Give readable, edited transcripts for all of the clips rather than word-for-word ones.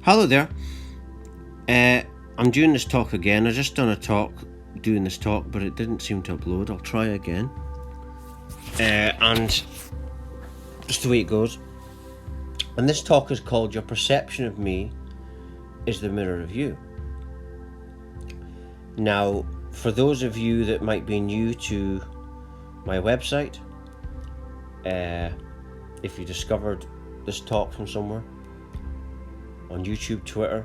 Hello there. I'm doing this talk again. I just done a talk doing this talk, but it didn't seem to upload. I'll try again. And just the way it goes. And this talk is called Your Perception of Me is the Mirror of You. Now, for those of you that might be new to my website, if you discovered this talk from somewhere, on YouTube, Twitter,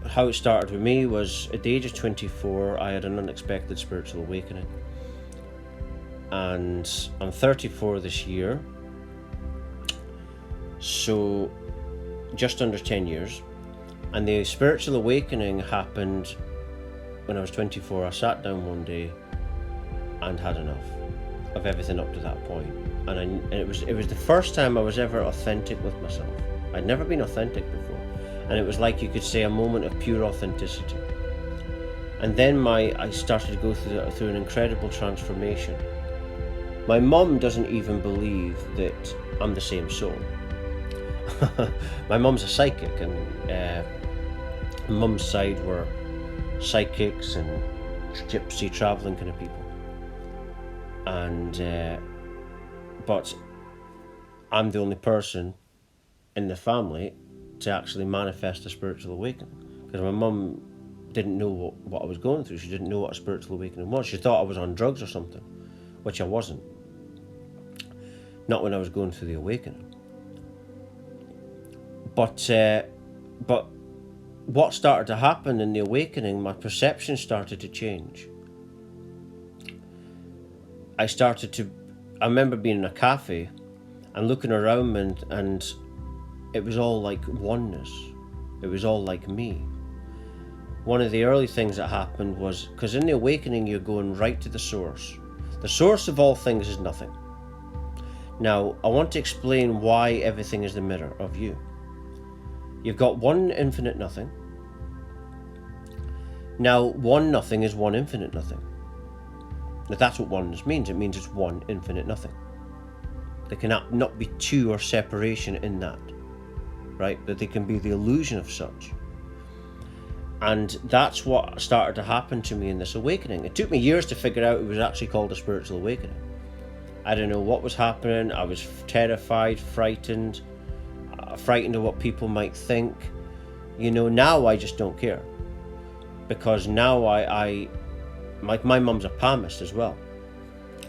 how it started with me was at the age of 24, I had an unexpected spiritual awakening. And I'm 34 this year, so just under 10 years. And the spiritual awakening happened when I was 24. I sat down one day and had enough of everything up to that point. And it was the first time I was ever authentic with myself. I'd never been authentic before. And it was like, you could say, a moment of pure authenticity. And then I started to go through an incredible transformation. My mum doesn't even believe that I'm the same soul. My mum's a psychic, and mum's side were psychics and gypsy travelling kind of people. And but I'm the only person in the family to actually manifest a spiritual awakening, because my mum didn't know what I was going through. She didn't know what a spiritual awakening was. She thought I was on drugs or something, which I wasn't. Not when I was going through the awakening. But what started to happen in the awakening, my perception started to change. I remember being in a cafe and looking around me, and it was all like oneness. It was all like me. One of the early things that happened was, because in the awakening you're going right to the source. The source of all things is nothing. Now, I want to explain why everything is the mirror of you. You've got one infinite nothing. Now, one nothing is one infinite nothing. Now, that's what oneness means. It means it's one infinite nothing. There cannot not be two or separation in that, right? But there can be the illusion of such. And that's what started to happen to me in this awakening. It took me years to figure out it was actually called a spiritual awakening. I didn't know what was happening. I was terrified, frightened of what people might think. Now I just don't care. Because now my mum's a palmist as well.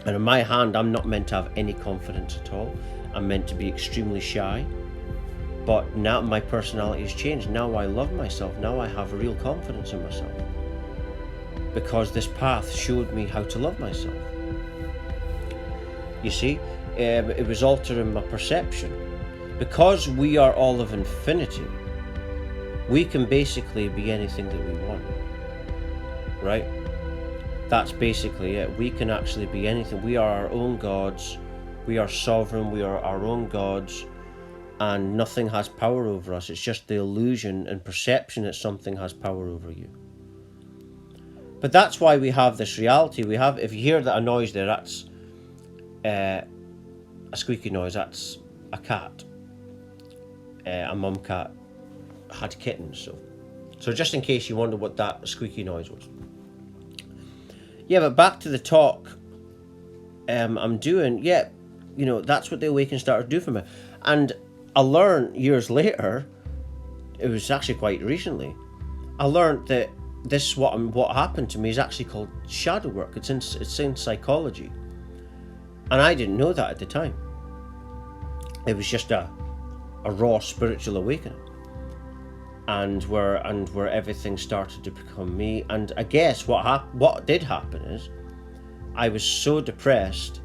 And in my hand, I'm not meant to have any confidence at all. I'm meant to be extremely shy. But now my personality has changed. Now I love myself. Now I have real confidence in myself. Because this path showed me how to love myself. You see, it was altering my perception. Because we are all of infinity, we can basically be anything that we want. Right? That's basically it. We can actually be anything. We are our own gods. We are sovereign. We are our own gods. And nothing has power over us. It's just the illusion and perception that something has power over you. But that's why we have this reality. If you hear that a noise there, that's a squeaky noise. That's a cat. A mum cat had kittens. So just in case you wonder what that squeaky noise was. Yeah, but back to the talk I'm doing. Yeah, that's what the awakening started to do for me. And I learned years later, it was actually quite recently, I learned that what happened to me is actually called shadow work. It's in psychology. And I didn't know that at the time. It was just a raw spiritual awakening. And where everything started to become me. And I guess what did happen is, I was so depressed.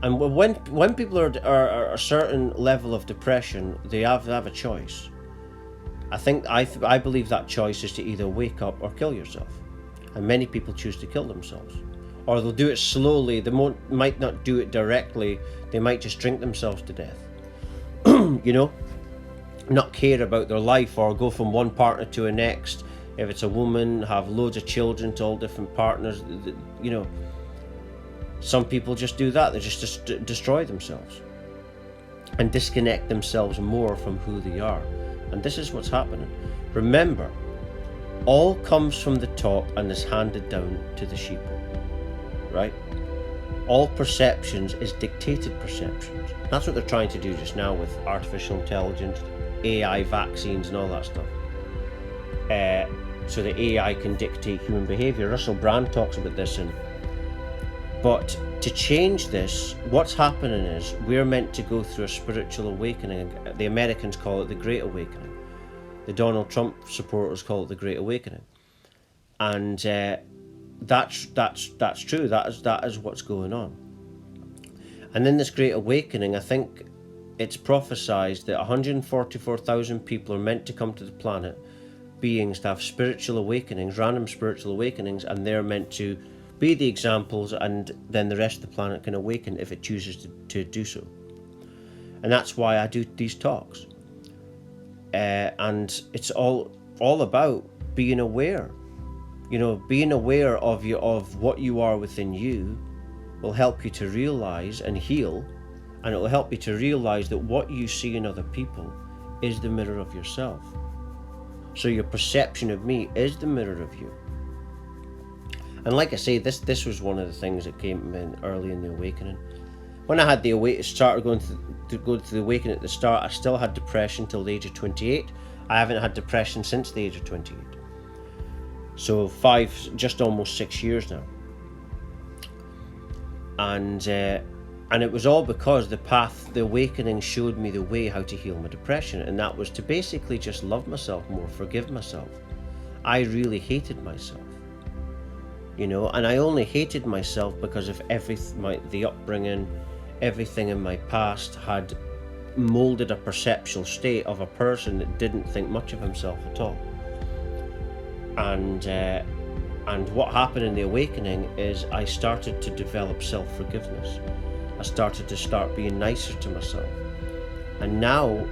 And when people are a certain level of depression, they have a choice. I believe that choice is to either wake up or kill yourself. And many people choose to kill themselves. Or they'll do it slowly. They might not do it directly. They might just drink themselves to death. Not care about their life, or go from one partner to the next. If it's a woman, have loads of children to all different partners. Some people just do that. They just destroy themselves. and disconnect themselves more from who they are. And this is what's happening. Remember, all comes from the top and is handed down to the sheeple, right? All perceptions is dictated perceptions. That's what they're trying to do just now with artificial intelligence, AI vaccines and all that stuff. So the AI can dictate human behavior. Russell Brand talks about this. But to change this, what's happening is we're meant to go through a spiritual awakening. The Americans call it the Great Awakening. The Donald Trump supporters call it the Great Awakening. And that's true. That is what's going on. And in this Great Awakening, I think it's prophesied that 144,000 people are meant to come to the planet, beings to have spiritual awakenings, random spiritual awakenings, and they're meant to be the examples, and then the rest of the planet can awaken if it chooses to do so. And that's why I do these talks. And it's all about being aware. You know, being aware of what you are within you will help you to realize and heal, and it will help you to realize that what you see in other people is the mirror of yourself. So your perception of me is the mirror of you. And like I say, this was one of the things that came in early in the awakening. When I had started going to go to the awakening at the start, I still had depression till the age of 28. I haven't had depression since the age of 28. So just almost 6 years now. And it was all because the awakening showed me the way how to heal my depression, and that was to basically just love myself more, forgive myself. I really hated myself, you know, and I only hated myself because of the upbringing, everything in my past had molded a perceptual state of a person that didn't think much of himself at all. And what happened in the awakening is I started to develop self-forgiveness. I started to being nicer to myself. And now,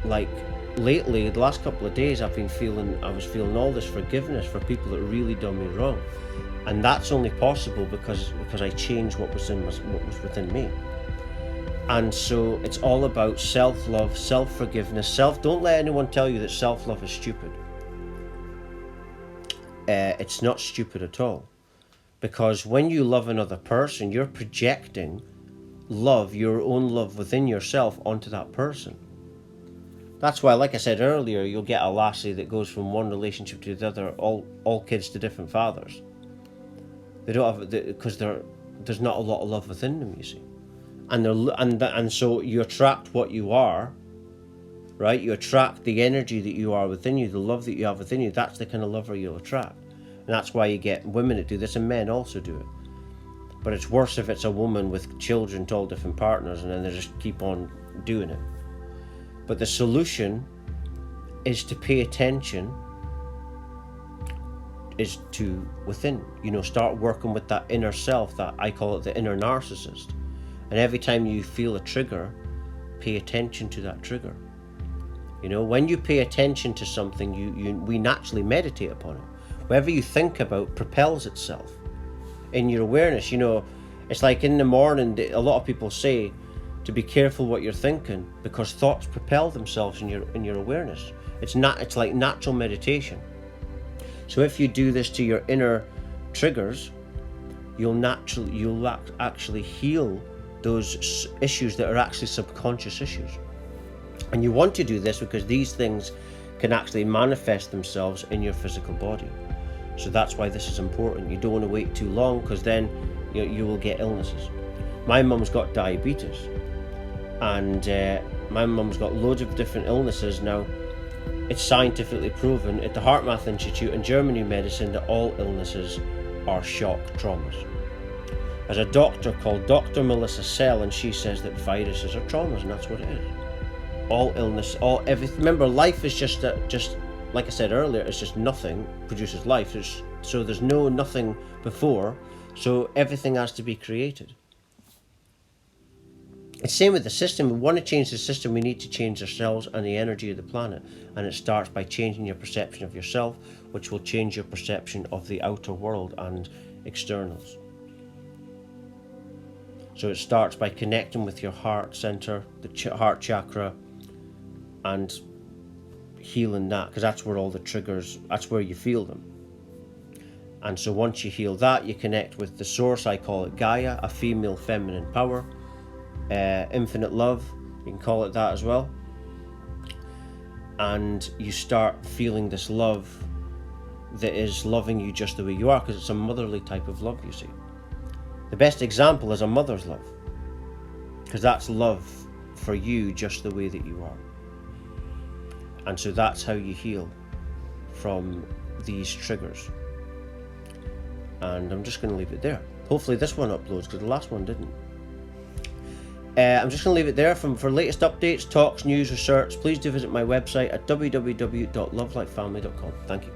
like lately, the last couple of days, I was feeling all this forgiveness for people that really done me wrong. And that's only possible because I changed what was within me. And so it's all about self-love, self-forgiveness, don't let anyone tell you that self-love is stupid. It's not stupid at all. Because when you love another person, you're projecting your own love within yourself onto that person. That's why, like I said earlier, you'll get a lassie that goes from one relationship to the other, all kids to different fathers. They don't have, because there's not a lot of love within them, you see. And so you attract what you are, right? You attract the energy that you are within you, the love that you have within you. That's the kind of lover you'll attract. And that's why you get women that do this, and men also do it. But it's worse if it's a woman with children to all different partners, and then they just keep on doing it. But the solution is to pay attention, is to within, start working with that inner self, that I call it the inner narcissist. And every time you feel a trigger, pay attention to that trigger. When you pay attention to something, we naturally meditate upon it. Whatever you think about propels itself in your awareness. It's like in the morning, a lot of people say to be careful what you're thinking, because thoughts propel themselves in your awareness. It's like natural meditation. So if you do this to your inner triggers, you'll actually heal those issues that are actually subconscious issues. And you want to do this because these things can actually manifest themselves in your physical body. So that's why this is important. You don't want to wait too long, because then you will get illnesses. My mum's got diabetes, and my mum's got loads of different illnesses now. It's scientifically proven at the HeartMath Institute and German New Medicine that all illnesses are shock traumas. There's a doctor called Dr. Melissa Sell, and she says that viruses are traumas, and that's what it is. All illness, everything. Remember, life is just like I said earlier, it's just nothing produces life. So there's nothing before, so everything has to be created. It's same with the system. We want to change the system, we need to change ourselves and the energy of the planet. And it starts by changing your perception of yourself, which will change your perception of the outer world and externals. So it starts by connecting with your heart center, the heart chakra, and healing that, because that's where all the triggers, that's where you feel them. And so once you heal that, you connect with the source. I call it Gaia, a female feminine power, infinite love, you can call it that as well. And you start feeling this love that is loving you just the way you are, because it's a motherly type of love, you see. The best example is a mother's love, because that's love for you just the way that you are. And so that's how you heal from these triggers. And I'm just going to leave it there. Hopefully this one uploads, because the last one didn't. I'm just going to leave it there. For latest updates, talks, news, research, please do visit my website at www.lovelifefamily.com. Thank you.